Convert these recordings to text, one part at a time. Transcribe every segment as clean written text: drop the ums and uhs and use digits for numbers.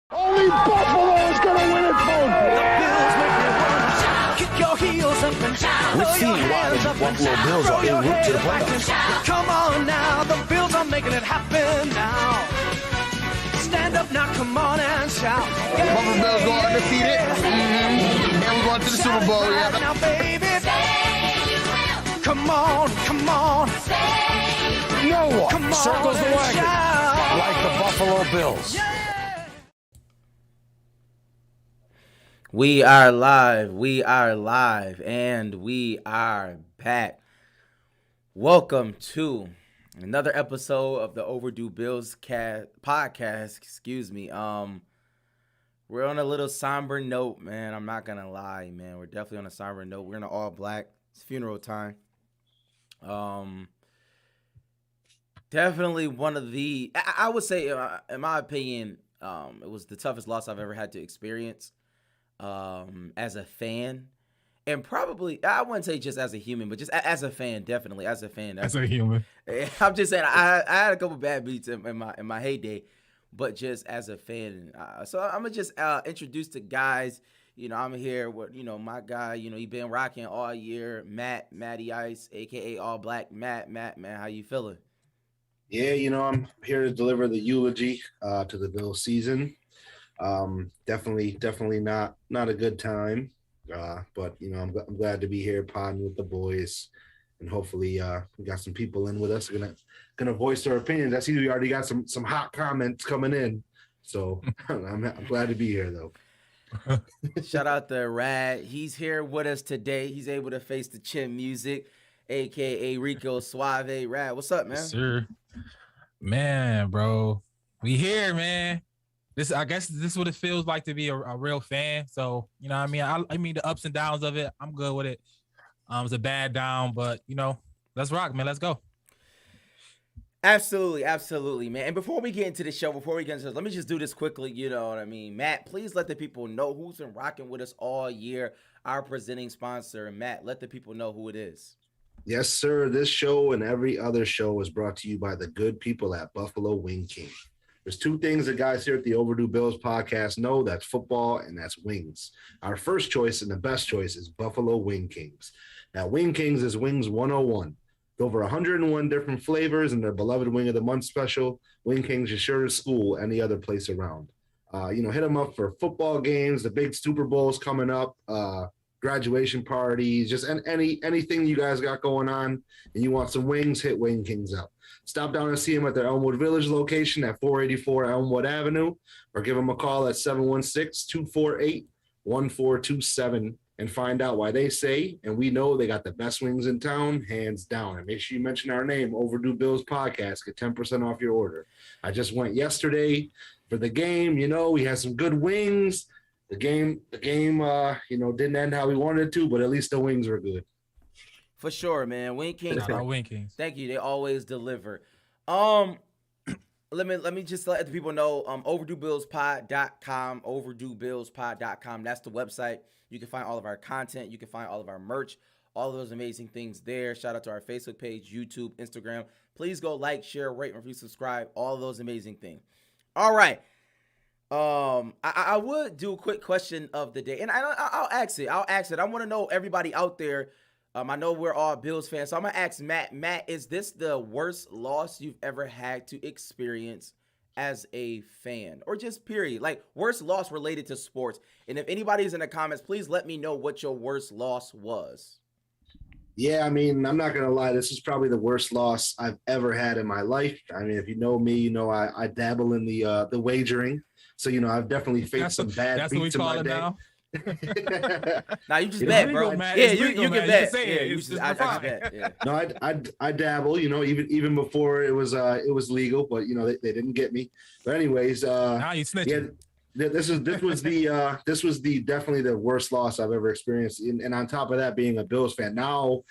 Only Buffalo is going to win it, folks. The Bills make me wanna shout. Kick your heels up and shout. We've seen why the Buffalo Bills are en route to the playoffs. Come on now, the Bills are making it happen now. Stand up now, come on and shout. Yeah, Buffalo Bills go undefeated. And we're going to the Super Bowl. yeah. Now, baby, come on, come on. No one Come on circles the and wagon shout. like the Buffalo Bills. We are live, and we are back. Welcome to another episode of the Overdue Bills podcast. We're on a little somber note, man. I'm not gonna lie, man. We're definitely on a somber note. We're in an all black. It's funeral time. Definitely one of the, I would say, in my opinion, it was the toughest loss I've ever had to experience. As a fan, and probably I wouldn't say just as a human, but just as a fan, definitely as a fan. As a human, I'm just saying I had a couple bad beats in my heyday, but just as a fan. So I'm gonna just introduce the guys. You know, I'm here with my guy. You know, he been rocking all year, Matty Ice, aka All Black. Matt, man, how you feeling? Yeah, I'm here to deliver the eulogy to the Bills season. Definitely not a good time, but I'm glad to be here podding with the boys, and hopefully we got some people in with us gonna voice their opinions. I see we already got some hot comments coming in, so I'm glad to be here though. Shout out to Rad. He's here with us today. He's able to face the chin music, aka Rico Suave. Rad, what's up, man? Yes, sir. Man, bro, we here, man. I guess this is what it feels like to be a real fan. So, you know what I mean? I mean, the ups and downs of it, I'm good with it. It's a bad down, but, let's rock, man. Let's go. Absolutely, man. And before we get into the show, let me just do this quickly. You know what I mean? Matt, please let the people know who's been rocking with us all year. Our presenting sponsor, Matt, let the people know who it is. Yes, sir. This show and every other show is brought to you by the good people at Buffalo Wing King. There's two things the guys here at the Overdue Bills podcast know. That's football and that's wings. Our first choice and the best choice is Buffalo Wing Kings. Now, Wing Kings is Wings 101. With over 101 different flavors and their beloved Wing of the Month special, Wing Kings is sure to school any other place around. Hit them up for football games, the big Super Bowls coming up, graduation parties, just anything you guys got going on and you want some wings, hit Wing Kings up. Stop down and see them at their Elmwood Village location at 484 Elmwood Avenue, or give them a call at 716-248-1427 and find out why they say, and we know they got the best wings in town, hands down. And make sure you mention our name, Overdue Bills Podcast, get 10% off your order. I just went yesterday for the game. We had some good wings. The game, didn't end how we wanted it to, but at least the wings were good. For sure, man. Wing Kings. Wing Kings. Thank you. They always deliver. Let me just let the people know. OverdueBillsPod.com. OverdueBillsPod.com. That's the website. You can find all of our content. You can find all of our merch. All of those amazing things there. Shout out to our Facebook page, YouTube, Instagram. Please go like, share, rate, review, subscribe. All of those amazing things. All right. I would do a quick question of the day, and I'll ask it. I want to know everybody out there. I know we're all Bills fans, so I'm gonna ask Matt. Matt, is this the worst loss you've ever had to experience as a fan, or just period? Like worst loss related to sports? And if anybody's in the comments, please let me know what your worst loss was. Yeah, I mean, I'm not gonna lie. This is probably the worst loss I've ever had in my life. I mean, if you know me, I dabble in the wagering. So, I've definitely faced some bad beats in my day. Now? Now you just bet, bro. Man. Yeah, you can bet. bet. I just bet. Yeah. No, I dabble. even before it was legal, but they didn't get me. But anyways, now you snitching. Yeah, this was definitely the worst loss I've ever experienced. And on top of that, being a Bills fan now,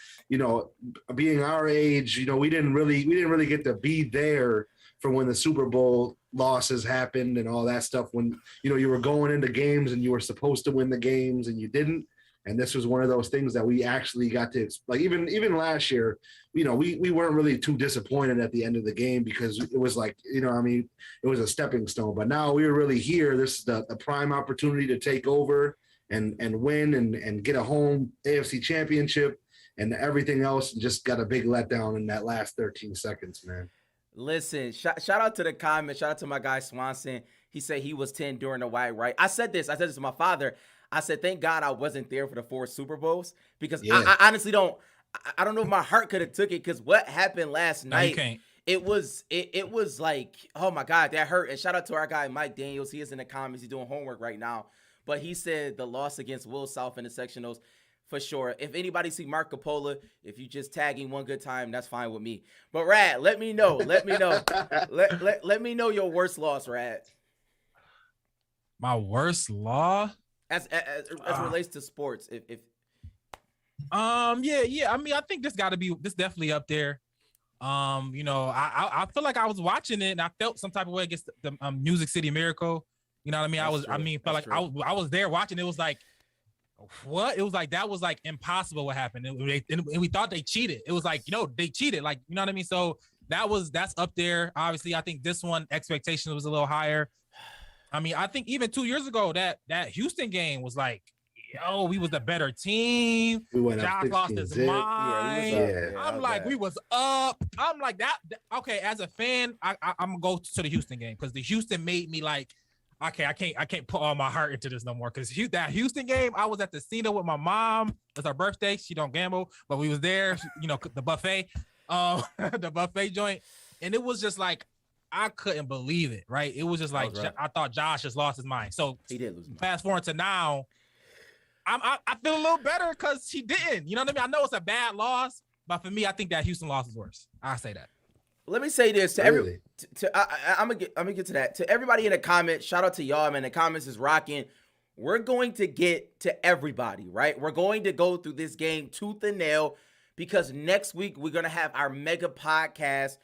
being our age, we didn't really get to be there for when the Super Bowl losses happened and all that stuff, when you were going into games and you were supposed to win the games and you didn't. And this was one of those things that we actually got to, like, even last year, we weren't really too disappointed at the end of the game because it was like, it was a stepping stone. But now we were really here. This is the prime opportunity to take over and win and get a home AFC championship and everything else. And just got a big letdown in that last 13 seconds, man. Listen, shout out to the comment. Shout out to my guy Swanson. He said he was 10 during the white right. I said this to my father. I said, thank God I wasn't there for the 4 Super Bowls because I honestly don't know if my heart could have took it because what happened last night, it was like, oh my God, that hurt. And shout out to our guy, Mike Daniels. He is in the comments. He's doing homework right now. But he said the loss against Will South in the sectionals, for sure. If anybody see Mark Capola, if you just tag him one good time, that's fine with me. But Rad, let me know. Let me know your worst loss, Rad. My worst loss? As relates to sports, if I mean, I think this definitely up there. I feel like I was watching it and I felt some type of way against the Music City Miracle. You know what I mean? I was there watching. It was like, what? It was like that was like impossible what happened. And we thought they cheated. It was like, they cheated. Like, you know what I mean? So that's up there. Obviously, I think this one expectation was a little higher. I mean, I think even 2 years ago that Houston game was like, we was the better team. Josh lost his mind. I'm like, we was up. I'm like that. Okay, as a fan, I'm gonna go to the Houston game because the Houston made me like, okay, I can't put all my heart into this no more. Because that Houston game, I was at the casino with my mom. It was her birthday. She don't gamble, but we was there. The buffet, the buffet joint, and it was just like, I couldn't believe it, right? It was just like, I thought Josh just lost his mind. So he did lose. Fast forward to now, I feel a little better because he didn't. You know what I mean? I know it's a bad loss, but for me, I think that Houston loss is worse. I say that. Let me say this to everybody. I'm gonna get to that. To everybody in the comments, shout out to y'all, man. The comments is rocking. We're going to get to everybody, right? We're going to go through this game tooth and nail because next week we're gonna have our mega podcast.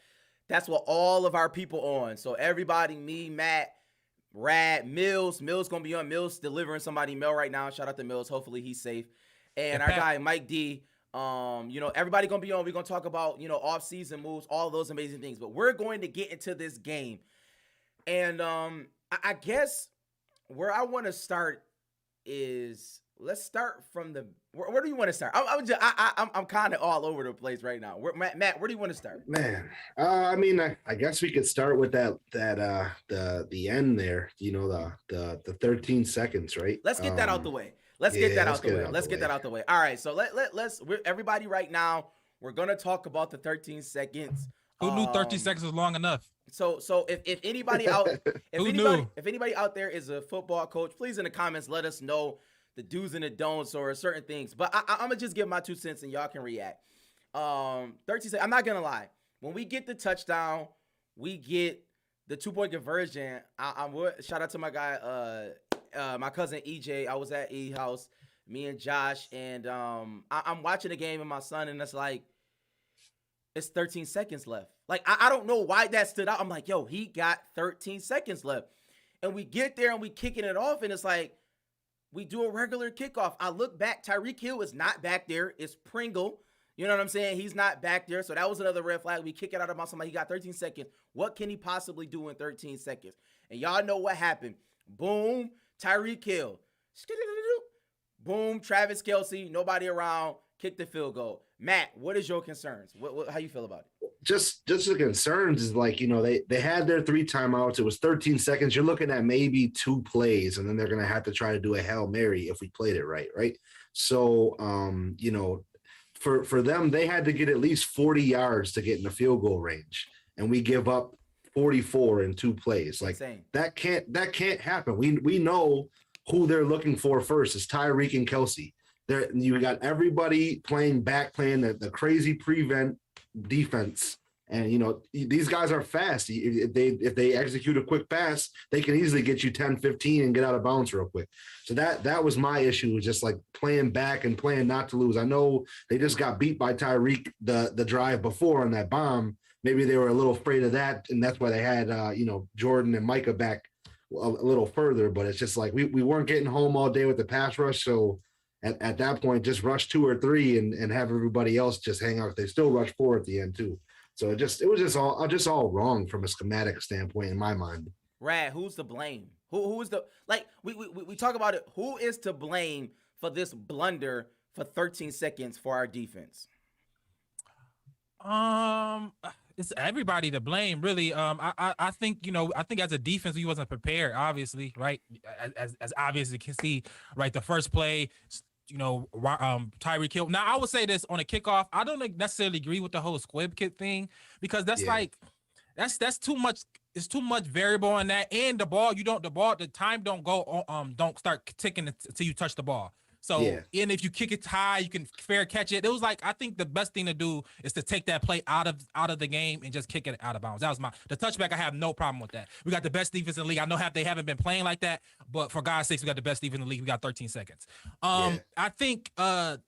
That's what all of our people on. So everybody, me, Matt, Rad, Mills gonna be on. Mills delivering somebody mail right now. Shout out to Mills. Hopefully he's safe. And our guy Mike D. Everybody gonna be on. We're gonna talk about off-season moves, all those amazing things. But we're going to get into this game, and I guess where I want to start is let's start from the. Where do you want to start? I'm kind of all over the place right now. Matt, where do you want to start? Man, I mean, I guess we could start with the end there. The 13 seconds, right? Let's get that out the way. Let's get that out the way. All right, so let's everybody right now. We're gonna talk about the 13 seconds. Who knew 13 seconds was long enough? So if anybody out, if anybody out there is a football coach, please in the comments let us know the do's and the don'ts or certain things. But I'm gonna just give my 2 cents and y'all can react. 13 seconds. I'm not gonna lie. When we get the touchdown, we get the 2-point conversion. Shout out to my guy, my cousin EJ. I was at E house, me and Josh, and I'm watching the game with my son, and it's like it's 13 seconds left. Like I don't know why that stood out. I'm like, yo, he got 13 seconds left, and we get there and we kicking it off, and it's like we do a regular kickoff. I look back, Tyreek Hill is not back there. It's Pringle. You know what I'm saying? He's not back there. So that was another red flag. We kick it out of my somebody. He got 13 seconds. What can he possibly do in 13 seconds? And y'all know what happened. Boom, Tyreek Hill. Boom, Travis Kelce. Nobody around. Kick the field goal. Matt, what is your concerns? How you feel about it? Just the concerns is like, they had their 3 timeouts. It was 13 seconds. You're looking at maybe 2 plays, and then they're going to have to try to do a Hail Mary if we played it right? So, for them, they had to get at least 40 yards to get in the field goal range, and we give up 44 in 2 plays. Like insane. That can't happen. We know who they're looking for first is Tyreek and Kelce. You got everybody playing the crazy prevent defense, and these guys are fast. If they execute a quick pass, they can easily get you 10-15 and get out of bounds real quick. So that was my issue, was just like playing back and playing not to lose. I know they just got beat by Tyreek the drive before on that bomb. Maybe they were a little afraid of that, and that's why they had Jordan and Micah back a little further. But it's just like we weren't getting home all day with the pass rush, so at that point, just rush 2 or 3 and have everybody else just hang out. They still rush 4 at the end too. So it was just all wrong from a schematic standpoint in my mind. Rad, who's to blame? Who is the like? We talk about it. Who is to blame for this blunder for 13 seconds for our defense? It's everybody to blame, really. I think I think as a defense we wasn't prepared, obviously, right? As obvious as you can see, right? The first play, Tyreek Hill. Now I would say this on a kickoff. I don't necessarily agree with the whole squib kick thing because that's that's too much. It's too much variable in that, and the time don't go don't start ticking until you touch the ball. So, and if you kick it high, you can fair catch it. It was like, I think the best thing to do is to take that play out of the game and just kick it out of bounds. That was the touchback. I have no problem with that. We got the best defense in the league. I know they haven't been playing like that, but for God's sakes, we got the best defense in the league. We got 13 seconds. I don't think that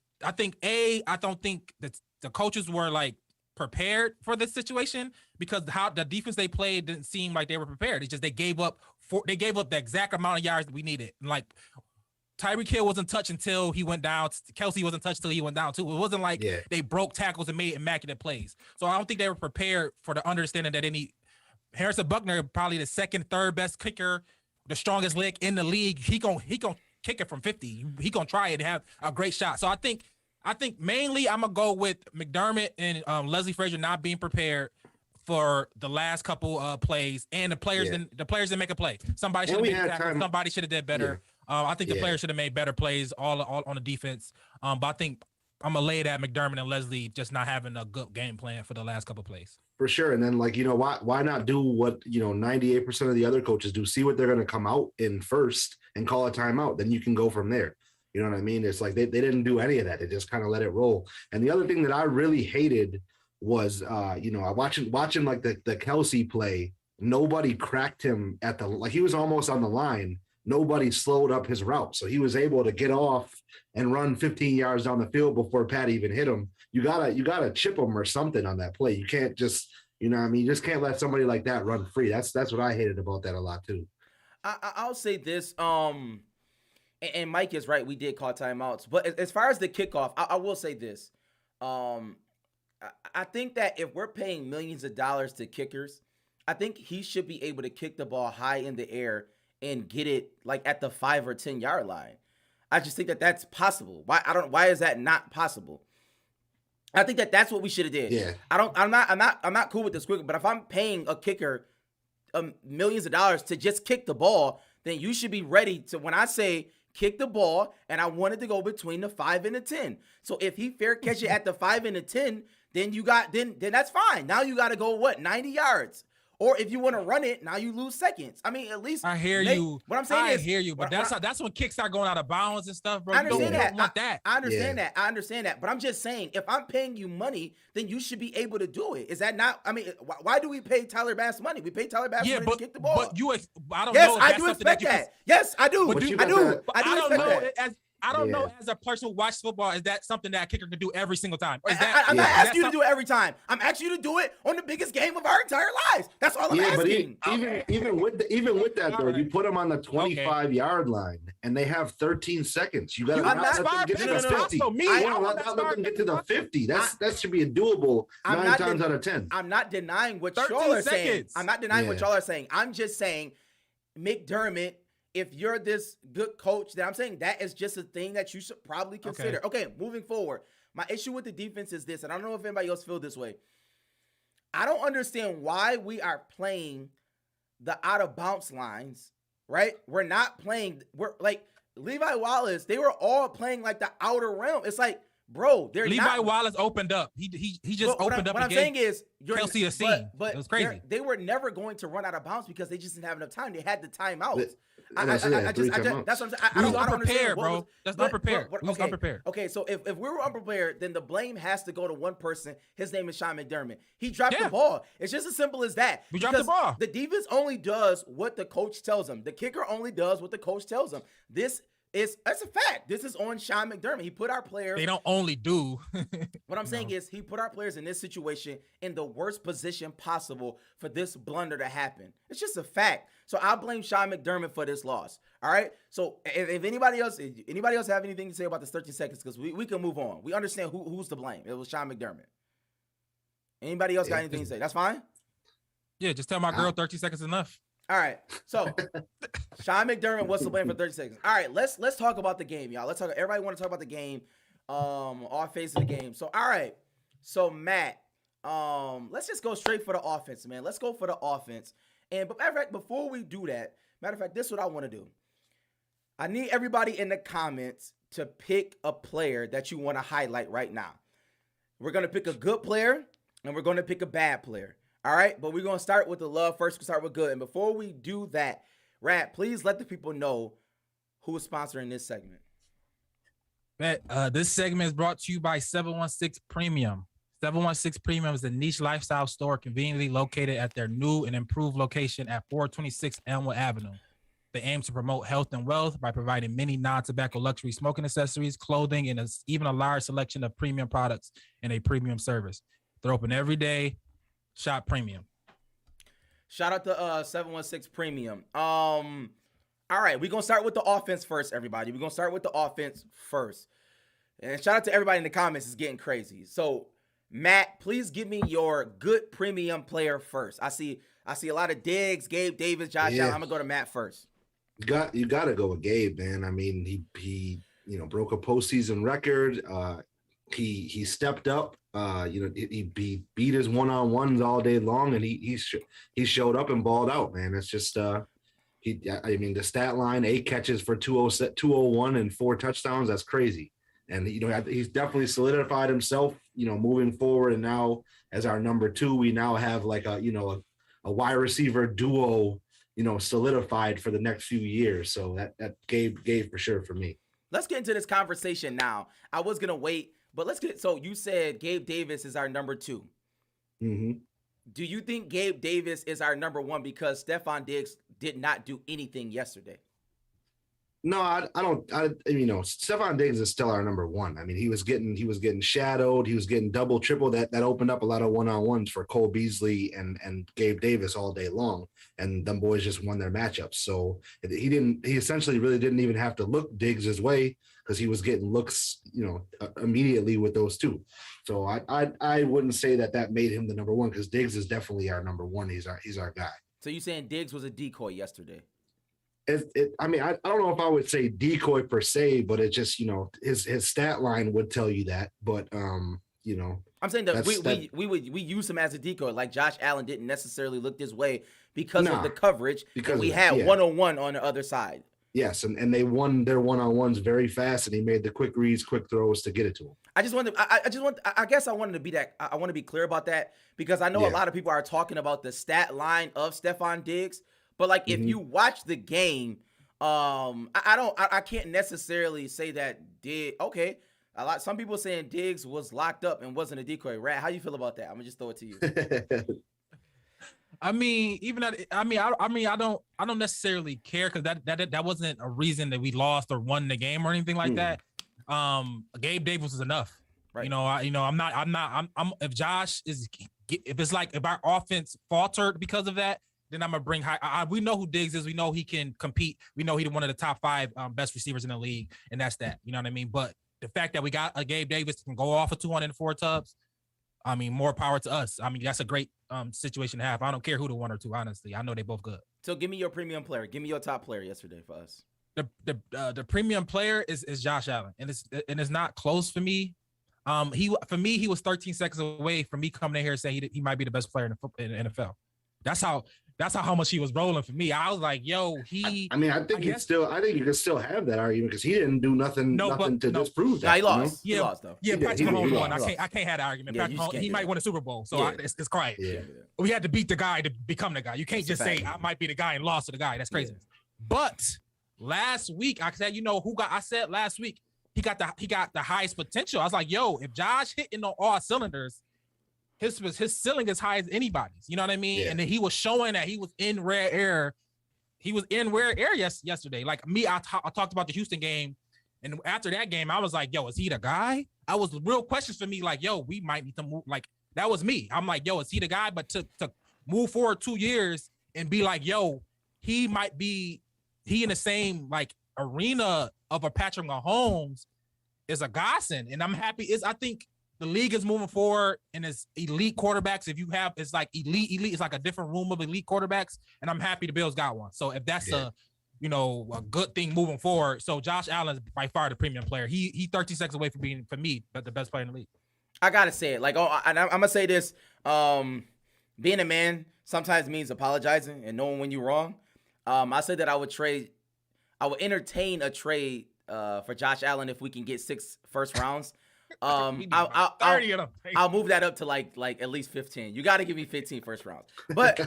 the coaches were like prepared for this situation because how the defense they played didn't seem like they were prepared. It's just they gave up the exact amount of yards that we needed. Like, Tyreek Hill wasn't touched until he went down. Kelsey wasn't touched until he went down too. It wasn't like they broke tackles and made immaculate plays. So I don't think they were prepared for the understanding that they need. Harrison Buckner, probably the second, third best kicker, the strongest leg in the league. He gon' kick it from 50. He gonna try it and have a great shot. So I think mainly I'm gonna go with McDermott and Leslie Frazier not being prepared for the last couple plays, and the players didn't make a play. Somebody should have made a tackle. Somebody should have did better. I think the players should have made better plays all on the defense. But I think I'm gonna lay it at McDermott and Leslie just not having a good game plan for the last couple plays. For sure. And then why not do what 98% of the other coaches do? See what they're gonna come out in first and call a timeout. Then you can go from there. You know what I mean? It's like they didn't do any of that. They just kind of let it roll. And the other thing that I really hated was watching like the Kelsey play. Nobody cracked him he was almost on the line. Nobody slowed up his route. So he was able to get off and run 15 yards down the field before Pat even hit him. You gotta chip him or something on that play. You can't just, you just can't let somebody like that run free. That's what I hated about that a lot too. I'll say this, and Mike is right. We did call timeouts, but as far as the kickoff, I will say this. I think that if we're paying millions of dollars to kickers, I think he should be able to kick the ball high in the air and get it like at the 5 or 10 yard line. I just think that that's possible. Why is that not possible? I think that that's what we should have did. Yeah. I'm not cool with this quick, but if I'm paying a kicker millions of dollars to just kick the ball, then you should be ready to, when I say kick the ball and I want it to go between the 5 and the 10. So if he fair catch it at the 5 and the 10, then then that's fine. Now you got to go 90 yards. Or if you want to run it, now you lose seconds. I mean, at least I hear you. What I'm saying is, I hear you, but that's when kicks start going out of bounds and stuff, bro. I understand that. You don't want that. I understand that. I understand that. But I'm just saying, if I'm paying you money, then you should be able to do it. Is that not? I mean, why do we pay Tyler Bass money? We pay Tyler Bass money to kick the ball. But I don't yes, know. I do expect that. Yes, I do. I do. I don't expect know. that. I don't know, as a person who watches football, is that something that a kicker can do every single time? Or is I'm not asking you to do it every time. I'm asking you to do it on the biggest game of our entire lives. That's all I'm asking. But even with that, though, you put them on the 25-yard line, and they have 13 seconds. You got to not let them get to the 50. Not let them get to the 50. That should be a doable 9 times out of 10. I'm not denying what y'all are saying. I'm not denying what y'all are saying. I'm just saying, McDermott, if you're this good coach, then I'm saying that is just a thing that you should probably consider. Okay, moving forward. My issue with the defense is this, and I don't know if anybody else feels this way. I don't understand why we are playing the out-of-bounds lines, right? We're like Levi Wallace, they were all playing like the outer realm. It's like, bro, Levi Wallace opened up. He just opened up. What I'm saying is, Kelsey a scene. But it was crazy. They were never going to run out of bounds because they just didn't have enough time. They had the timeout. That's what I'm saying. That's what I'm saying. I don't unprepared, bro. That's unprepared. Unprepared. Okay, so if we were unprepared, then the blame has to go to one person. His name is Sean McDermott. He dropped the ball. It's just as simple as that. We dropped the ball. The defense only does what the coach tells them. The kicker only does what the coach tells them. This That's a fact. This is on Sean McDermott. He put our players. They don't only do. What I'm saying is he put our players in this situation in the worst position possible for this blunder to happen. It's just a fact. So I blame Sean McDermott for this loss. All right. So if anybody else have anything to say about this 13 seconds, because we can move on. We understand who's to blame. It was Sean McDermott. Anybody else got anything to say? That's fine. Yeah, just tell my girl 30 seconds enough. All right. So Sean McDermott was to blame for 30 seconds. All right, let's talk about the game, y'all. Everybody want to talk about the game. All phases of the game. So all right. So Matt, let's just go straight for the offense, man. Let's go for the offense. And but matter of fact, before we do that, this is what I want to do. I need everybody in the comments to pick a player that you want to highlight right now. We're gonna pick a good player and we're gonna pick a bad player. All right, but we're going to start with the love first. We'll start with good. And before we do that, Rat, please let the people know who is sponsoring this segment. This segment is brought to you by 716 Premium. 716 Premium is a niche lifestyle store conveniently located at their new and improved location at 426 Elmwood Avenue. They aim to promote health and wealth by providing many non-tobacco luxury smoking accessories, clothing, and even a large selection of premium products and a premium service. They're open every day. Shop Premium. Shout out to 716 Premium. All right, we're going to start with the offense first, everybody. We're going to start with the offense first. And shout out to everybody in the comments. It's getting crazy. So, Matt, please give me your good premium player first. I see a lot of Diggs, Gabe Davis, Josh Allen. I'm going to go to Matt first. You got to go with Gabe, man. I mean, he broke a postseason record. He stepped up. He beat his one-on-ones all day long, and he showed up and balled out, man. It's just the stat line, 8 catches for 201 and 4 touchdowns. That's crazy. And he's definitely solidified himself, moving forward. And now as our number 2, we now have like a wide receiver duo, solidified for the next few years. So that Gabe for sure for me. Let's get into this conversation now. I was gonna wait. But so you said Gabe Davis is our number 2. Mm-hmm. Do you think Gabe Davis is our number 1 because Stephon Diggs did not do anything yesterday? No, I don't. Stephon Diggs is still our number 1. I mean, he was getting shadowed. He was getting double, triple. That opened up a lot of one-on-ones for Cole Beasley and Gabe Davis all day long. And them boys just won their matchups. So he essentially really didn't even have to look Diggs' way because he was getting looks, immediately with those two. So I wouldn't say that made him the number 1 because Diggs is definitely our number 1. He's our guy. So you saying Diggs was a decoy yesterday? I don't know if I would say decoy per se, but it just, his stat line would tell you that. But, I'm saying that we use him as a decoy. Like Josh Allen didn't necessarily look this way because of the coverage. Because we had one-on-one on the other side. Yes, and they won their one-on-ones very fast, and he made the quick reads, quick throws to get it to him. I wanted to be that. I want to be clear about that because I know a lot of people are talking about the stat line of Stephon Diggs, but like if you watch the game, I can't necessarily say that some people saying Diggs was locked up and wasn't a decoy. Rat, how you feel about that? I'm gonna just throw it to you. I don't necessarily care because that wasn't a reason that we lost or won the game or anything like that. Gabe Davis was enough, right? If Josh if our offense faltered because of that, then I'm gonna bring we know who Diggs is. We know he can compete. We know he's one of the top 5 best receivers in the league, and that's that. You know what I mean? But the fact that we got a Gabe Davis can go off of 204 tubs, more power to us. That's a great situation to have. I don't care who the 1 or 2, honestly. I know they both good. So give me your premium player. Give me your top player yesterday for us. The premium player is Josh Allen, and it's not close for me. He was 13 seconds away from me coming in here saying he might be the best player in the NFL. That's how much he was rolling for me. I was like, yo, I think you can still have that argument because he didn't do nothing to disprove that. He lost. He lost though. Yeah, Patrick Mahomes won. I can't have that argument. Patrick Mahomes, might win a Super Bowl, so it's crazy. Yeah. We had to beat the guy to become the guy. You can't just say I might be the guy and lost to the guy. That's crazy. Yeah. But last week, I said, I said last week he got the highest potential. I was like, yo, if Josh hitting on all cylinders, his ceiling is high as anybody's. You know what I mean? Yeah. And then he was showing that he was in rare air he was in rare air yesterday. Like me, I talked about the Houston game, and after that game, I was like, yo, is he the guy? I was real questions for me, like, yo, we might need to move. Like that was me. I'm like, yo, is he the guy? But to move forward 2 years and be like, yo, he might be in the same like arena of a Patrick Mahomes is a godsend, and I'm happy. I think the league is moving forward and it's elite quarterbacks. If you have, it's like elite, it's like a different room of elite quarterbacks. And I'm happy the Bills got one. So if that's a good thing moving forward. So Josh Allen is by far the premium player. He 13 seconds away from being, for me, the best player in the league. I got to say it. Like, I'm going to say this. Being a man sometimes means apologizing and knowing when you're wrong. I said that I would entertain a trade for Josh Allen if we can get 6 first rounds. I'll move that up to like at least 15. You got to give me 15 first rounds. But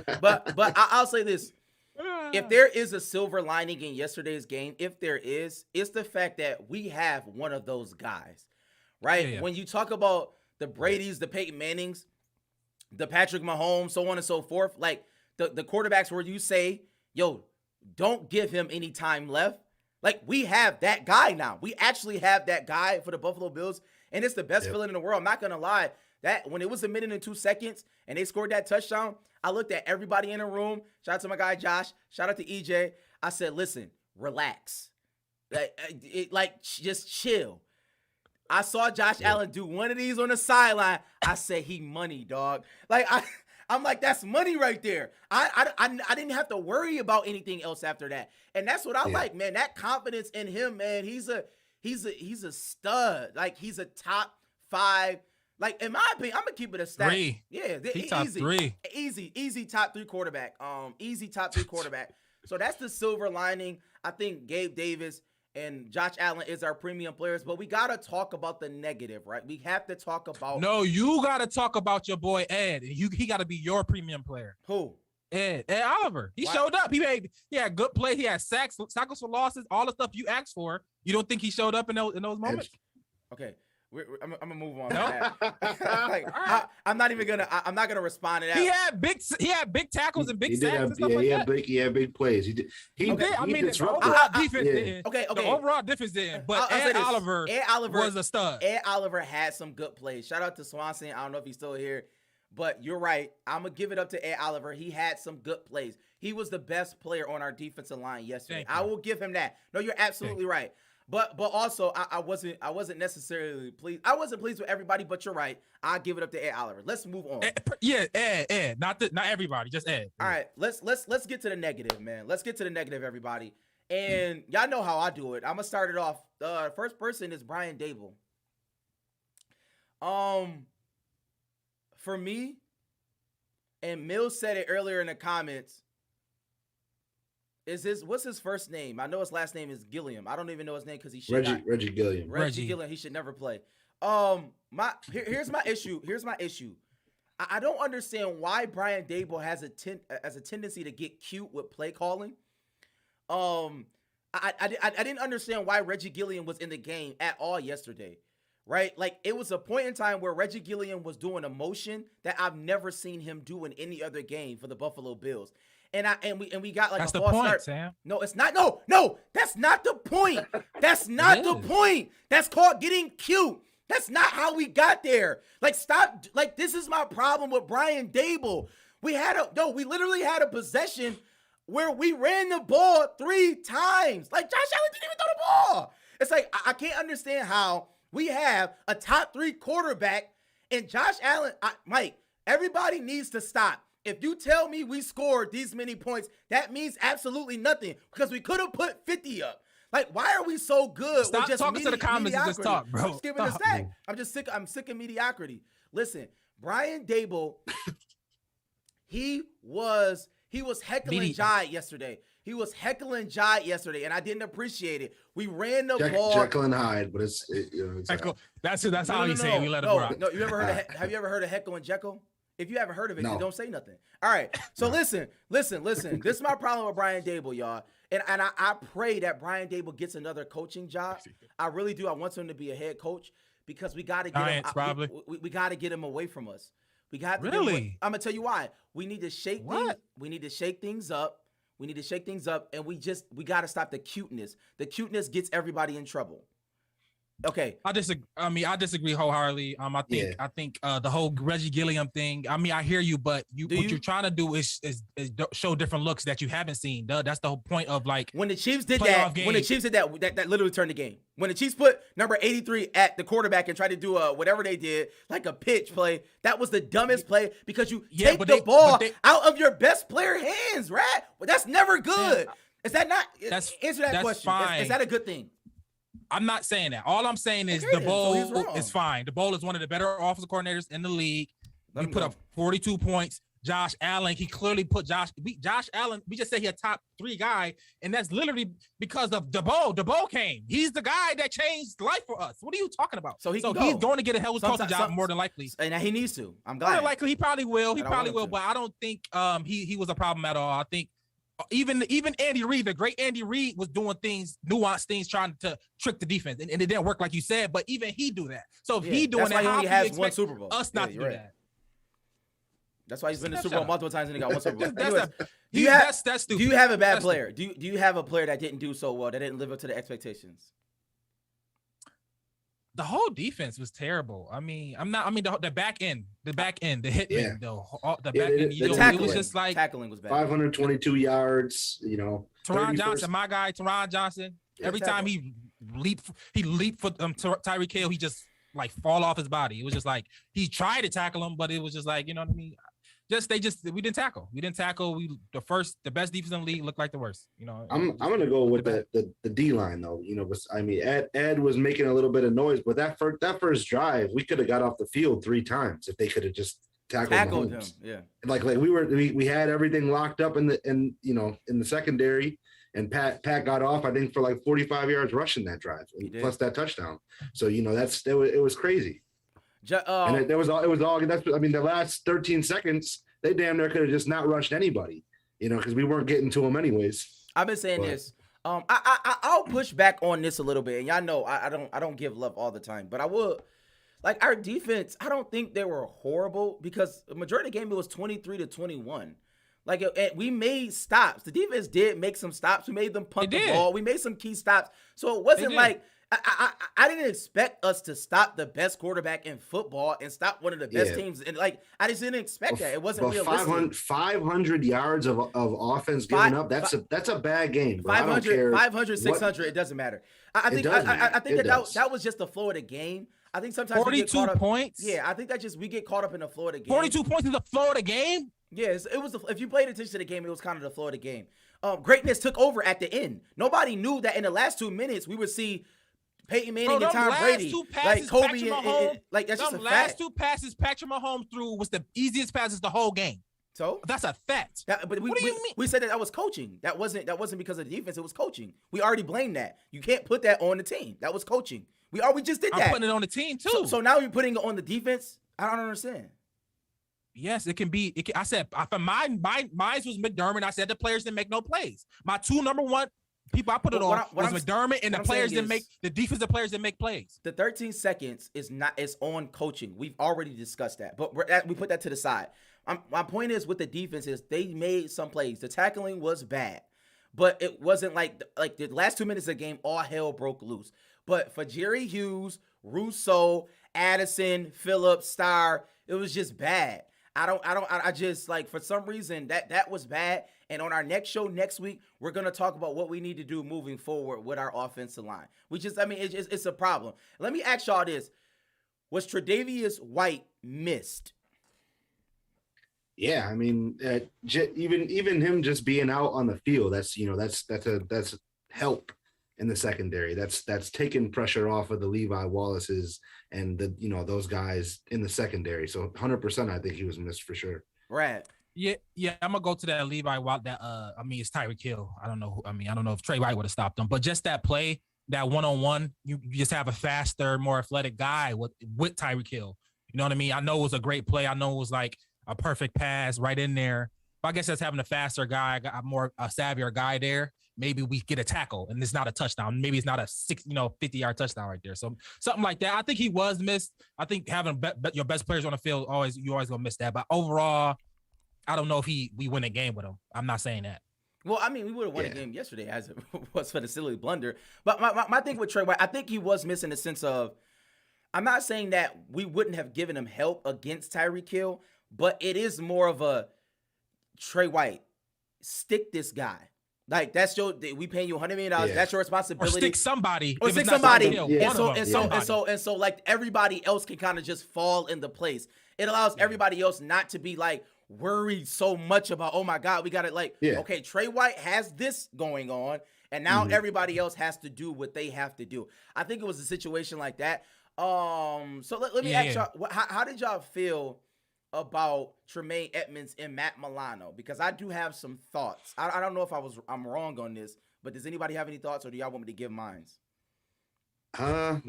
I'll say this. If there is a silver lining in yesterday's game, if there is, it's the fact that we have one of those guys, right? Yeah. When you talk about the Bradys, the Peyton Mannings, the Patrick Mahomes, so on and so forth, like the quarterbacks where you say, yo, don't give him any time left. Like, we have that guy now. We actually have that guy for the Buffalo Bills, and it's the best feeling in the world. I'm not going to lie. That when it was 1 minute and 2 seconds and they scored that touchdown, I looked at everybody in the room. Shout out to my guy, Josh. Shout out to EJ. I said, listen, relax. Just chill. I saw Josh Allen do one of these on the sideline. I said, he money, dog. I'm like, that's money right there. I didn't have to worry about anything else after that. And that's what I like, man. That confidence in him, man. He's a stud. Like, he's a top 5. Like, in my opinion, I'm gonna keep it a stat. 3. Yeah, he's top 3. Easy top 3 quarterback. Easy top 3 quarterback. So that's the silver lining. I think Gabe Davis and Josh Allen is our premium players, but we gotta talk about the negative, right? We have to talk about. No, you gotta talk about your boy Ed. He gotta be your premium player. Who? Ed Oliver. He showed up. He had good play. He had sacks, tackles for losses, all the stuff you asked for. You don't think he showed up in those moments? Okay. I'm gonna move on. I'm not gonna respond to that. He had big tackles and big sacks and stuff he had big plays. He did. The overall defense didn't. Okay. The overall defense didn't. But Ed Oliver was a stud. Ed Oliver had some good plays. Shout out to Swanson. I don't know if he's still here, but you're right. I'm gonna give it up to Ed Oliver. He had some good plays. He was the best player on our defensive line yesterday. I will give him that. No, you're absolutely right. But also, I wasn't necessarily pleased. I wasn't pleased with everybody, but you're right. I'll give it up to Ed Oliver. Let's move on. Ed. Not everybody, just Ed. All right, let's get to the negative, man. Let's get to the negative, everybody. And y'all know how I do it. I'm gonna start it off. The first person is Brian Dable. For me, and Mills said it earlier in the comments. What's his first name? I know his last name is Gilliam. I don't even know his name because he should Reggie Gilliam. Reggie Gilliam. He should never play. Here's my issue. I don't understand why Brian Dable has a tendency to get cute with play calling. I didn't understand why Reggie Gilliam was in the game at all yesterday. Right? Like, it was a point in time where Reggie Gilliam was doing a motion that I've never seen him do in any other game for the Buffalo Bills. And we got like that's a the false point, start. Sam. No, it's not. No, that's not the point. That's not the point. That's called getting cute. That's not how we got there. Like, stop. Like, this is my problem with Brian Dable. We literally had a possession where we ran the ball 3 times. Like, Josh Allen didn't even throw the ball. It's like, I can't understand how we have a top 3 quarterback and Josh Allen. Mike, everybody needs to stop. If you tell me we scored these many points, that means absolutely nothing because we could have put 50 up. Like, why are we so good? Stop with just talking to the comments and just talk, bro. I'm just giving a stack. I'm sick of mediocrity. Listen, Brian Dable, he was heckling Jai yesterday. He was heckling Jai yesterday, and I didn't appreciate it. We ran the ball. Jekyll and Hyde, but it's That's how he's saying we let it rock. No, have you ever heard of Heckle and Jekyll? If you haven't heard of it, then don't say nothing. All right. So listen. This is my problem with Brian Dable, y'all. And I pray that Brian Dable gets another coaching job. I really do. I want him to be a head coach because we got to get him. We got to get him away from us. We got to. Really? I'm gonna tell you why. We need to shake things. We need to shake things up. We need to shake things up, and we got to stop the cuteness. The cuteness gets everybody in trouble. Okay. I disagree wholeheartedly. I think the whole Reggie Gilliam thing. I mean, I hear you, but what you're trying to do is show different looks that you haven't seen. That's the whole point of like when the Chiefs did that. When the Chiefs did that literally turned the game. When the Chiefs put number 83 at the quarterback and tried to do whatever they did, like a pitch play, that was the dumbest play because you take the ball out of your best player hands, right? But that's never good. Is that not? Answer that question. Is that a good thing? I'm not saying that. All I'm saying is the bowl is fine. The bowl is one of the better offensive coordinators in the league. He put up 42 points. Josh Allen, he clearly put Josh Allen. We just said he a top 3 guy, and that's literally because of DeBow. DeBow came. He's the guy that changed life for us. What are you talking about? So he's going to get a hell of a coaching job more than likely. And he needs to. I'm glad. More than likely, he probably will. But I don't think he was a problem at all. I think even Andy Reid, the great Andy Reid, was doing nuanced things, trying to trick the defense, and it didn't work like you said. But even he do that. So if he doing that, how can you expect Super Bowl. Us not to do that? That's why he's been in the Super Bowl multiple times and he got one Super Bowl. Do you stupid. have a bad player? Do you have a player that didn't do so well, that didn't live up to the expectations? The whole defense was terrible. I mean, the back end, the hitman, the back end. It was just like tackling was bad. 522 yards. Teron Johnson, my guy, Teron Johnson. Every time he leaped for Tyreek Hill, he just like fall off his body. It was just like he tried to tackle him, but it was just like, you know what I mean? We didn't tackle. The best defense in the league looked like the worst. I'm gonna go with the D line though. I mean, Ed was making a little bit of noise, but that first drive, we could have got off the field 3 times if they could have just tackled him. Yeah, like we had everything locked up in the secondary, and Pat got off, I think, for like 45 yards rushing that drive, plus that touchdown. So it was crazy. And it was all. The last 13 seconds, they damn near could have just not rushed anybody, because we weren't getting to them anyways. I've been saying this. I'll push back on this a little bit, and y'all know I don't give love all the time, but I will. Like our defense, I don't think they were horrible because the majority of the game it was 23-21. Like we made stops. The defense did make some stops. We made them punt the ball. We made some key stops. So it wasn't like. I didn't expect us to stop the best quarterback in football and stop one of the best teams. And I just didn't expect that. It wasn't realistic. 500 yards of offense given up. That's a bad game. 500, 600. It doesn't matter. I think that was just the flow of the game. I think sometimes 42 points. Yeah, I think we get caught up in the flow of the game. 42 points is the flow of the game. Yes, it was. If you paid attention to the game, it was kind of the flow of the game. Greatness took over at the end. Nobody knew that in the last 2 minutes we would see Peyton Manning and Tom Brady, like Kobe, and that's just a fact. Last 2 passes Patrick Mahomes threw was the easiest passes the whole game. So that's a fact. But what do you mean? We said that was coaching. That wasn't because of the defense. It was coaching. We already blamed that. You can't put that on the team. That was coaching. We just did that. I'm putting it on the team too. So now you're putting it on the defense. I don't understand. Yes, it can be. I said mine was McDermott. I said the players didn't make no plays. My 2 number 1 people I put it on was McDermott, and the players didn't make the defensive players didn't make plays. The 13 seconds is on coaching. We've already discussed that, but we put that to the side. My point is with the defense is they made some plays. The tackling was bad, but it wasn't like the last 2 minutes of the game, all hell broke loose. But for Jerry Hughes, Rousseau, Addison, Phillips, Starr, it was just bad. I just like for some reason that was bad. And on our next show next week, we're gonna talk about what we need to do moving forward with our offensive line. It's a problem. Let me ask y'all this: was Tre'Davious White missed? Yeah, I mean, even him just being out on the field, that's help in the secondary. That's taking pressure off of the Levi Wallaces and those guys in the secondary. So 100%, I think he was missed for sure. Right. Yeah. I'm gonna go to that Levi Watt. It's Tyreek Hill. I don't know if Trey White would have stopped him, but just that play, that one-on-one, you just have a faster, more athletic guy with Tyreek Hill. You know what I mean? I know it was a great play. I know it was like a perfect pass right in there. But I guess that's having a faster guy, a savvier guy there. Maybe we get a tackle and it's not a touchdown. Maybe it's not a 50-yard touchdown right there. So something like that. I think he was missed. I think having your best players on the field, you always gonna miss that. But overall, I don't know if we win a game with him. I'm not saying that. Well, I mean, we would have won a game yesterday as it was for the silly blunder. But my thing with Trey White, I think he was missing the sense of, I'm not saying that we wouldn't have given him help against Tyreek Hill, but it is more of a Trey White, stick this guy. Like, that's we paying you $100 million. Yeah. That's your responsibility. Or stick somebody. Or stick somebody. And so like everybody else can kind of just fall into place. It allows everybody else not to be like worried so much about, oh my God, we got it. Okay, Trey White has this going on, and now everybody else has to do what they have to do. I think it was a situation like that. So let me ask y'all, how did y'all feel about Tremay Edmonds and Matt Milano? Because I do have some thoughts. I don't know if I'm wrong on this, but does anybody have any thoughts, or do y'all want me to give mine? No,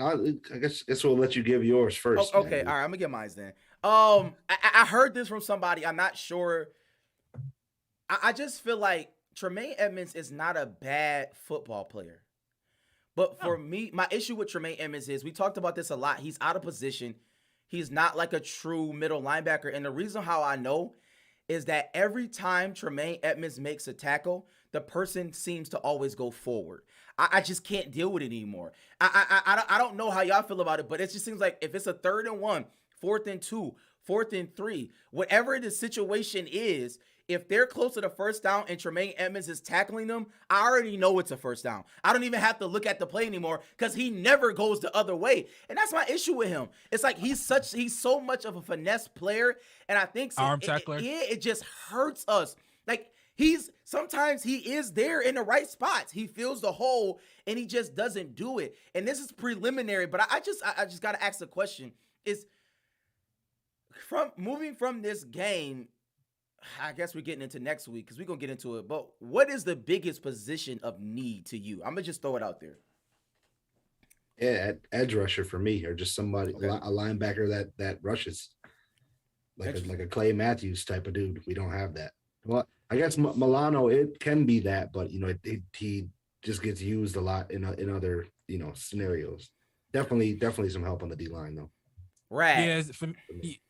I guess we'll let you give yours first. Oh, okay, all right, I'm gonna get mine then. I heard this from somebody. I'm not sure. I just feel like Tremay Edmonds is not a bad football player. But for me, my issue with Tremay Edmonds is, we talked about this a lot. He's out of position. He's not like a true middle linebacker. And the reason how I know is that every time Tremay Edmonds makes a tackle, the person seems to always go forward. I just can't deal with it anymore. I don't know how y'all feel about it, but it just seems like if it's a 3rd and 1, 4th and 2, 4th and 3, whatever the situation is, if they're close to the first down and Tremay Edmonds is tackling them, I already know it's a first down. I don't even have to look at the play anymore because he never goes the other way. And that's my issue with him. It's like he's so much of a finesse player. And I think arm tackler. It just hurts us. Like, sometimes he is there in the right spots. He fills the hole and he just doesn't do it. And this is preliminary, but I just got to ask the question, is moving from this game, I guess we're getting into next week because we're going to get into it. But what is the biggest position of need to you? I'm going to just throw it out there. Yeah, edge rusher for me, or just somebody, a linebacker that rushes. Like a Clay Matthews type of dude. We don't have that. Well, I guess Milano, it can be that, but, he just gets used a lot in other, scenarios. Definitely some help on the D-line, though. Right.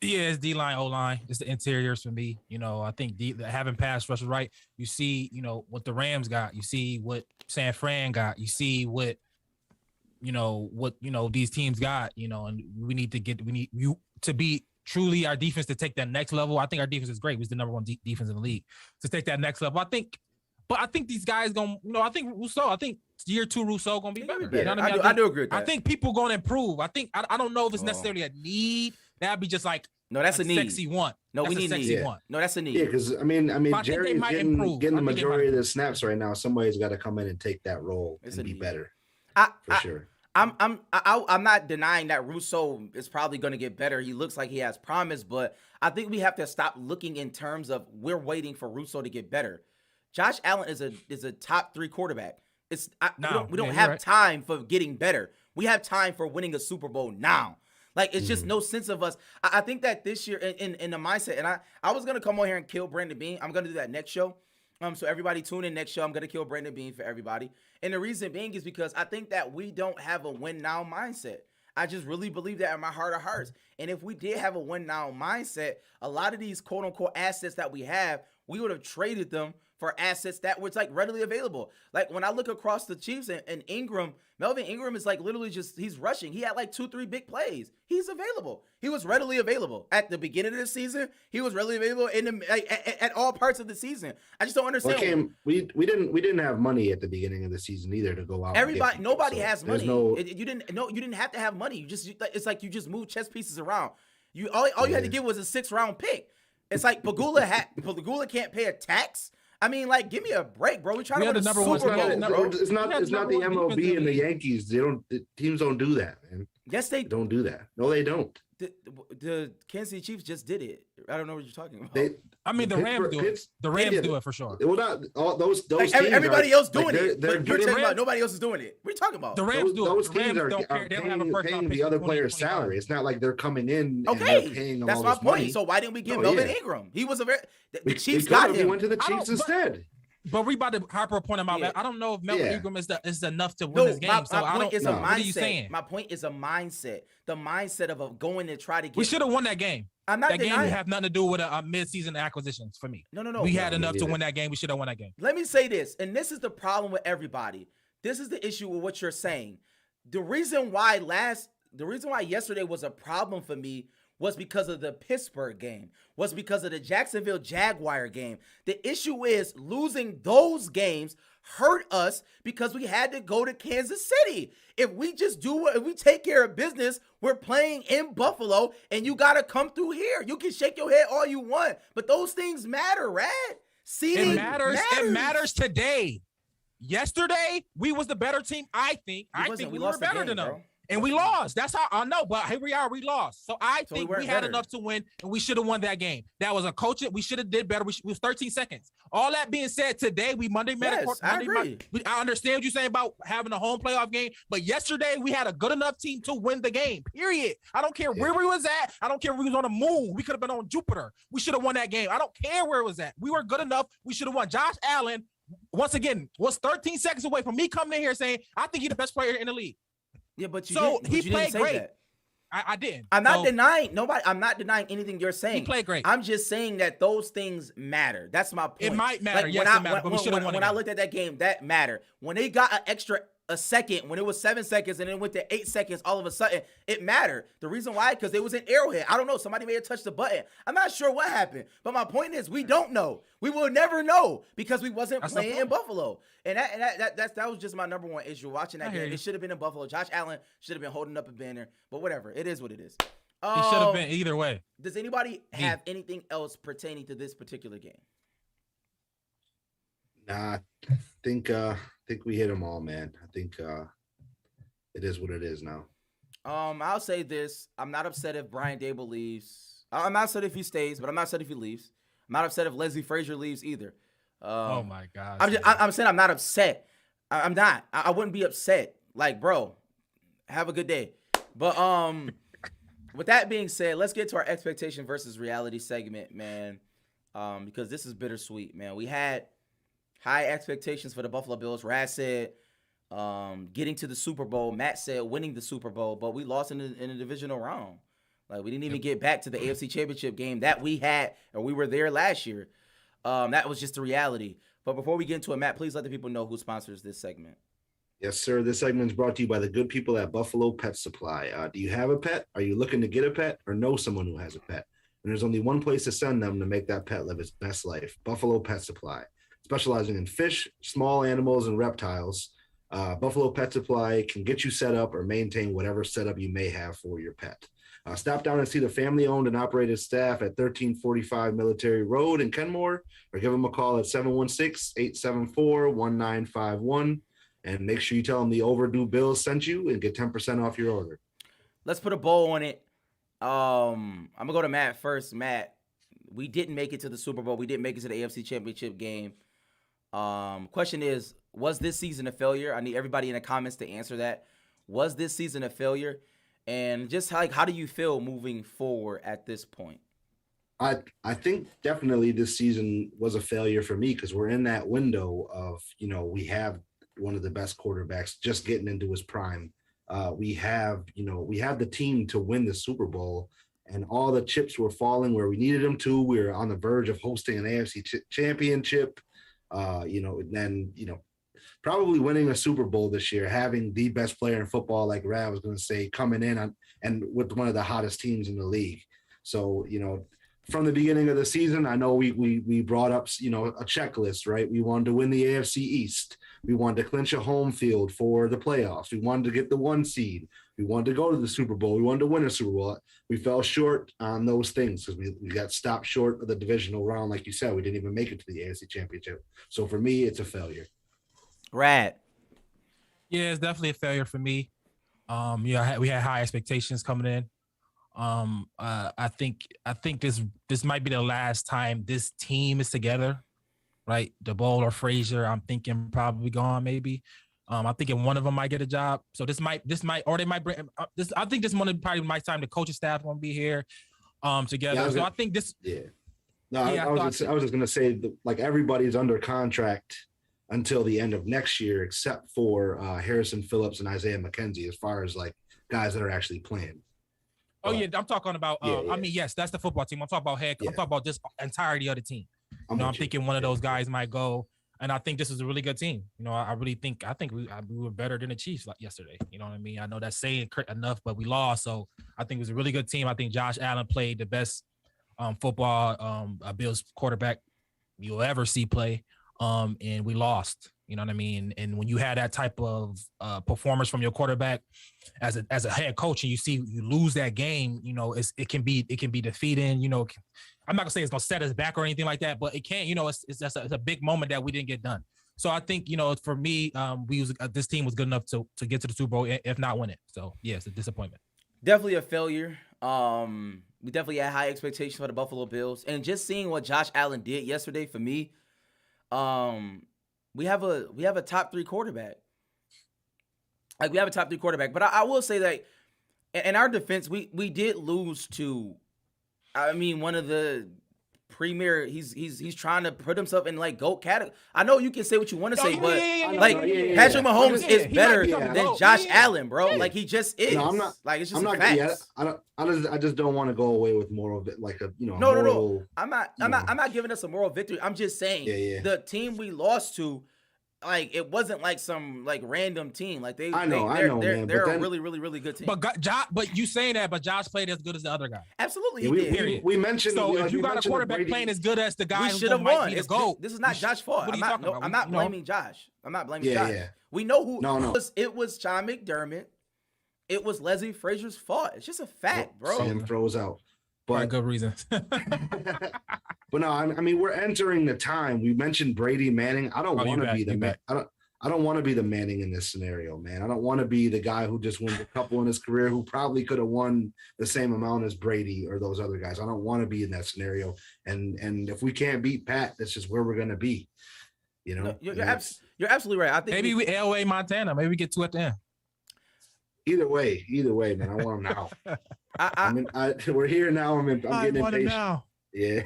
It's D-line, O-line. It's the interiors for me. I think having pass rush right. You see, what the Rams got. You see what San Fran got. You see what these teams got. And we need you to be truly our defense to take that next level. I think our defense is great. We're the number 1 defense in the league to take that next level. I think these guys I think Rousseau. I think year 2 Rousseau gonna be better. Yeah, I do agree with that. I think people gonna improve. I think I don't know if it's necessarily a need. That'd be just like, no, that's a need. Sexy want. No, that's we need sexy need. Want. No, that's a need. Yeah, because I mean, Jerry's getting the majority of the snaps right now. Somebody's got to come in and take that role and be better. For sure. I'm not denying that Rousseau is probably going to get better. He looks like he has promise, but I think we have to stop looking in terms of we're waiting for Rousseau to get better. Josh Allen is a top 3 quarterback. We don't have time for getting better. We have time for winning a Super Bowl now. Like, it's just no sense of us. I think that this year in the mindset, and I was gonna come on here and kill Brandon Beane. I'm gonna do that next show. So everybody tune in next show. I'm gonna kill Brandon Beane for everybody. And the reason being is because I think that we don't have a win now mindset. I just really believe that in my heart of hearts. And if we did have a win now mindset, a lot of these quote unquote assets that we have, we would have traded them for assets that was like readily available. Like when I look across the Chiefs and Ingram, Melvin Ingram is like literally he's rushing. He had like 2-3 big plays. He's available. He was readily available at the beginning of the season. He was readily available at all parts of the season. I just don't understand. We didn't have money at the beginning of the season either to go out. Nobody has money. You didn't have to have money. It's like you just move chess pieces around. All you had to give was a 6th round pick. It's like Pagula can't pay a tax. I mean, like, give me a break, bro. We're trying to win a Super Bowl, bro. It's not the MLB and the Yankees. The teams don't do that, man. Yes, they don't do that. No, they don't. The Kansas City Chiefs just did it. I don't know what you're talking about. The Rams do it. The Rams do it for sure. Well, not all those like teams everybody else doing it. They're you're talking about nobody else is doing it. What are you talking about? The Rams do it. Those teams are paying the other player's salary. It's not like they're coming in and they're paying that's all my this point. money. So why didn't we give Melvin Ingram? He was the Chiefs got him. He went to the Chiefs instead. But we about to hyper a point about Yeah. I don't know if Melvin Yeah. Ingram is enough to win this game. My I point don't. is a mindset. What are you saying? My point is a mindset. The mindset of going and try to get. We should have won that game. I'm not that game denying. have nothing to do with a mid-season acquisitions for me. No. We had enough to neither. win that game. We should have won that game. Let me say this, and this is the problem with everybody. This is the issue with what you're saying. The reason why yesterday was a problem for me was because of the Pittsburgh game, was because of the Jacksonville Jaguar game. The issue is losing those games hurt us because we had to go to Kansas City. If we just if we take care of business, we're playing in Buffalo, and you got to come through here. You can shake your head all you want, but those things matter, Rad. Seeding It matters today. Yesterday, we was the better team, I think. I think we were better than them. Bro. And we lost. That's how I know. But here we are. We lost. So I think we had enough to win, and we should have won that game. That was a coach. We should have did better. We was 13 seconds. All that being said, today we Monday Yes, I agree. I understand what you're saying about having a home playoff game, but yesterday we had a good enough team to win the game. Period. I don't care where we was at. I don't care if we was on the moon. We could have been on Jupiter. We should have won that game. I don't care where it was at. We were good enough. We should have won. Josh Allen, once again, was 13 seconds away from me coming in here saying, I think he's the best player in the league. Yeah, but he played say great. That. I didn't. I'm not denying nobody. I'm not denying anything you're saying. He played great. I'm just saying that those things matter. That's my point. It might matter. Like, yes, it matters. But we should have won. When I looked at that game, that mattered. When they got a second, when it was 7 seconds and then it went to 8 seconds, all of a sudden it mattered. The reason why, because it was an Arrowhead. I don't know. Somebody may have touched the button. I'm not sure what happened. But my point is, we don't know. We will never know because we wasn't playing in Buffalo. And that was just my number one issue watching that game. It should have been in Buffalo. Josh Allen should have been holding up a banner. But whatever. It is what it is. He should have been either way. Does anybody have anything else pertaining to this particular game? Nah, I think we hit them all, man. I think it is what it is now. I'll say this. I'm not upset if Brian Dable leaves. I'm not upset if he stays, but I'm not upset if he leaves. I'm not upset if Leslie Frazier leaves either. Oh my God. I'm saying I'm not upset. I'm not. I wouldn't be upset. Like, bro, have a good day. But with that being said, let's get to our expectation versus reality segment, man. Because this is bittersweet, man. We had high expectations for the Buffalo Bills. Raz said getting to the Super Bowl. Matt said winning the Super Bowl, but we lost in the divisional round. Like, we didn't even get back to the AFC Championship game that we had, and we were there last year. That was just the reality. But before we get into it, Matt, please let the people know who sponsors this segment. Yes, sir. This segment is brought to you by the good people at Buffalo Pet Supply. Do you have a pet? Are you looking to get a pet or know someone who has a pet? And there's only one place to send them to make that pet live its best life, Buffalo Pet Supply. Specializing in fish, small animals, and reptiles, Buffalo Pet Supply can get you set up or maintain whatever setup you may have for your pet. Stop down and see the family-owned and operated staff at 1345 Military Road in Kenmore, or give them a call at 716-874-1951, and make sure you tell them the Overdue Bills sent you and get 10% off your order. Let's put a bow on it. I'm going to go to Matt first. Matt, we didn't make it to the Super Bowl. We didn't make it to the AFC Championship game. Question is, was this season a failure? I need everybody in the comments to answer that. Was this season a failure? And just like, how do you feel moving forward at this point? I think definitely this season was a failure for me because we're in that window of, we have one of the best quarterbacks just getting into his prime. We have the team to win the Super Bowl, and all the chips were falling where we needed them to. We were on the verge of hosting an AFC championship, probably winning a Super Bowl this year, having the best player in football, like Rad was going to say, coming in and with one of the hottest teams in the league. So, from the beginning of the season, I know we brought up, a checklist, right? We wanted to win the AFC East. We wanted to clinch a home field for the playoffs. We wanted to get the 1 seed. We wanted to go to the Super Bowl. We wanted to win a Super Bowl. We fell short on those things because we got stopped short of the divisional round. Like you said, we didn't even make it to the AFC Championship. So for me, it's a failure. Rad. Yeah, it's definitely a failure for me. We had high expectations coming in. I think this might be the last time this team is together, right? DeBoll or Frazier, I'm thinking probably gone maybe. I'm thinking one of them might get a job. So this might, or they might bring this. I think this one probably my time. The coaching staff won't be here together. Yeah, so I think this. Yeah. No, I was just gonna say that, like, everybody's under contract until the end of next year, except for Harrison Phillips and Isaiah McKenzie, as far as like guys that are actually playing. Oh yeah, I'm talking about. Yeah. I mean, yes, that's the football team. I'm talking about head. Yeah. I'm talking about just entirety of the team. I'm thinking one of those guys might go, and I think this is a really good team. I really think we were better than the Chiefs like yesterday. You know what I mean? I know that's saying enough, but we lost, so I think it was a really good team. I think Josh Allen played the best football Bills quarterback you'll ever see play, and we lost. You know what I mean? And when you had that type of performance from your quarterback as a head coach, and you lose that game, it can be defeating. I'm not gonna say it's gonna set us back or anything like that, but it can. It's a big moment that we didn't get done. So I think for me, this team was good enough to get to the Super Bowl, if not win it. So yeah, it's a disappointment. Definitely a failure. We definitely had high expectations for the Buffalo Bills, and just seeing what Josh Allen did yesterday for me, we have a top 3 quarterback. Like, we have a top 3 quarterback, but I will say that in our defense, we did lose to, I mean, one of the premier. He's trying to put himself in like GOAT category. I know you can say what you want to say, but Patrick Mahomes is better than Josh Allen, bro. Yeah. Like, he just is. No, I'm not. Like, it's just facts. I just don't want to go away with moral, like a No. I'm not giving us a moral victory. I'm just saying the team we lost to, like, it wasn't like some like random team. Like, they're man, a really, really, really good team. But you saying that, but Josh played as good as the other guy. Absolutely, he did. We mentioned. So if you got a quarterback playing as good as the guy, we should have won. This is not Josh's fault. I'm not blaming Josh. I'm not blaming Josh. Yeah. We know who. No. It was Sean McDermott. It was Leslie Frazier's fault. It's just a fact, bro. Sam throws out. For good reasons. But no, I mean, we're entering the time. We mentioned Brady Manning. I don't want to be the man. I don't want to be the Manning in this scenario, man. I don't want to be the guy who just wins a couple in his career, who probably could have won the same amount as Brady or those other guys. I don't want to be in that scenario. And if we can't beat Pat, that's just where we're gonna be. No, you're absolutely right. I think maybe we LA Montana. Maybe we get 2 at the end. Either way, man. I want them now. We're here now. I'm getting impatient now. Yeah.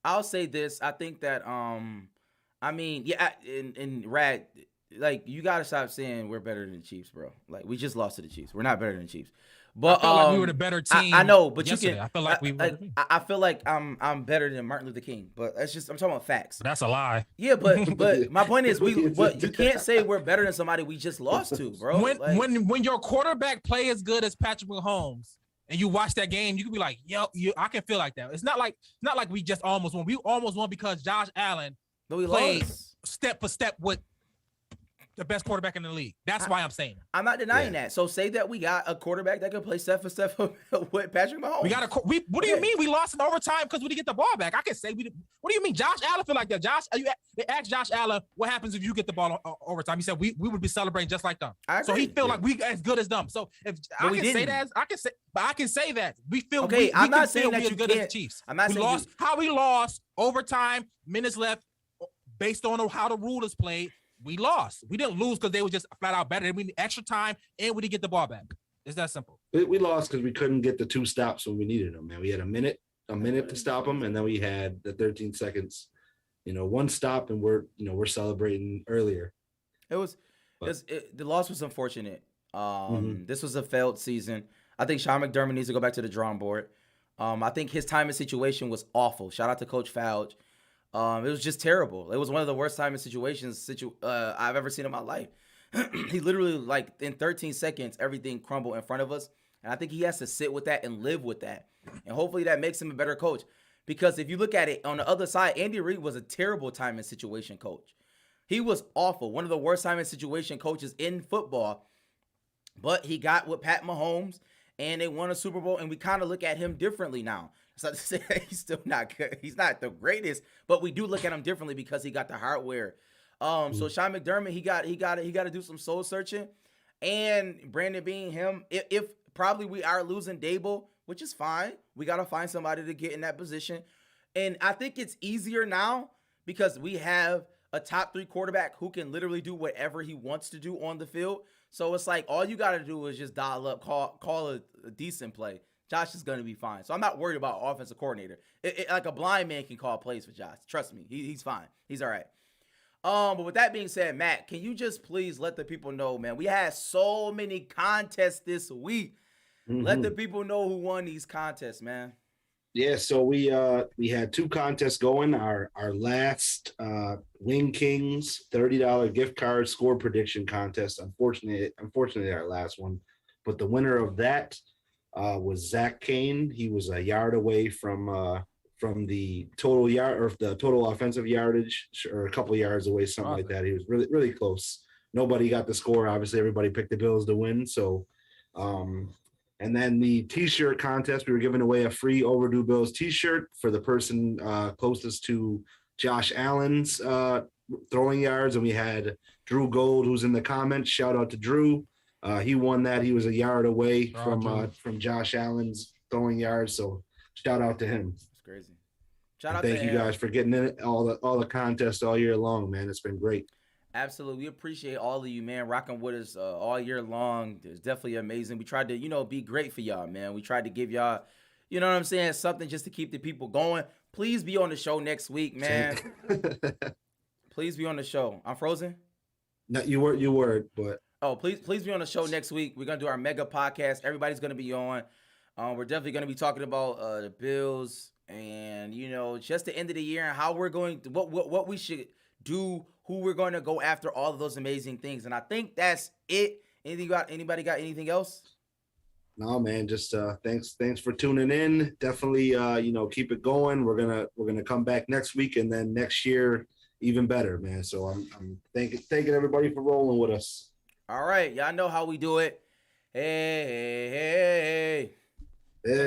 I'll say this. I think that I mean, in Rad, like, you gotta stop saying we're better than the Chiefs, bro. Like, we just lost to the Chiefs. We're not better than the Chiefs. But I feel like we were the better team. I know, but yesterday. You can. I feel like we were. I feel like I'm better than Martin Luther King, but I'm talking about facts. That's a lie. Yeah, but my point is, you can't say we're better than somebody we just lost to, bro. When your quarterback play as good as Patrick Mahomes, and you watch that game, you can be like, I can feel like that. It's not like we just almost won. We almost won because Josh Allen played step for step with the best quarterback in the league. That's why I'm saying it. I'm not denying that. So say that we got a quarterback that can play step for step with Patrick Mahomes. What do you mean we lost in overtime because we didn't get the ball back? I can say what do you mean? Josh Allen feel like that. They asked Josh Allen, what happens if you get the ball overtime? He said we would be celebrating just like them. So he feel like we as good as them. So if I can say that we feel I'm not saying that you good as the Chiefs. I'm not saying we lost overtime, minutes left, based on how the rule is played. We lost. We didn't lose because they were just flat out better. We need extra time, and we didn't get the ball back. It's that simple. We lost because we couldn't get the 2 stops when we needed them, man. We had a minute to stop them, and then we had the 13 seconds. 1 stop, and we're celebrating earlier. The loss was unfortunate. This was a failed season. I think Sean McDermott needs to go back to the drawing board. I think his time and situation was awful. Shout out to Coach Fouch. It was just terrible. It was one of the worst time and situations I've ever seen in my life. He literally, like, in 13 seconds, everything crumbled in front of us. And I think he has to sit with that and live with that. And hopefully that makes him a better coach. Because if you look at it on the other side, Andy Reid was a terrible time and situation coach. He was awful. One of the worst time and situation coaches in football. But he got with Pat Mahomes, and they won a Super Bowl. And we kind of look at him differently now. It's not to say that he's still not good. He's not the greatest, but we do look at him differently because he got the hardware. So Sean McDermott, he got to do some soul searching. And Brandon being him, if probably we are losing Dable, which is fine. We got to find somebody to get in that position. And I think it's easier now because we have a top 3 quarterback who can literally do whatever he wants to do on the field. So it's like all you got to do is just dial up, call a decent play. Josh is gonna be fine. So I'm not worried about offensive coordinator. Like a blind man can call plays for Josh. Trust me, he's fine. He's all right. But with that being said, Matt, can you just please let the people know, man? We had so many contests this week. Let the people know who won these contests, man. Yeah, so we had 2 contests going. Our last Wing Kings $30 gift card score prediction contest. Unfortunately, our last one. But the winner of that was Zach Kane. He was a yard away from the total yard or the total offensive yardage, or a couple yards away, something like that. He was really, really close. Nobody got the score. Obviously, everybody picked the Bills to win. So, and then the T-shirt contest, we were giving away a free Overdue Bills T-shirt for the person closest to Josh Allen's throwing yards. And we had Drew Gold, who's in the comments. Shout out to Drew. He won that. He was a yard away from Josh Allen's throwing yards. So shout out to him. It's crazy. Shout out to him. Thank you guys for getting in all the contests all year long, man. It's been great. Absolutely. We appreciate all of you, man, rocking with us all year long. It's definitely amazing. We tried to, be great for y'all, man. We tried to give y'all, you know what I'm saying, something just to keep the people going. Please be on the show next week, man. Please be on the show. I'm frozen? No, you were, but. Oh, please be on the show next week. We're going to do our mega podcast. Everybody's going to be on. We're definitely going to be talking about the Bills and, just the end of the year and how we're going to, what we should do, who we're going to go after, all of those amazing things. And I think that's it. Anybody got anything else? No, man, just thanks for tuning in. Definitely keep it going. We're going to come back next week, and then next year even better, man. So I'm thanking everybody for rolling with us. All right, y'all know how we do it. Hey. Hey.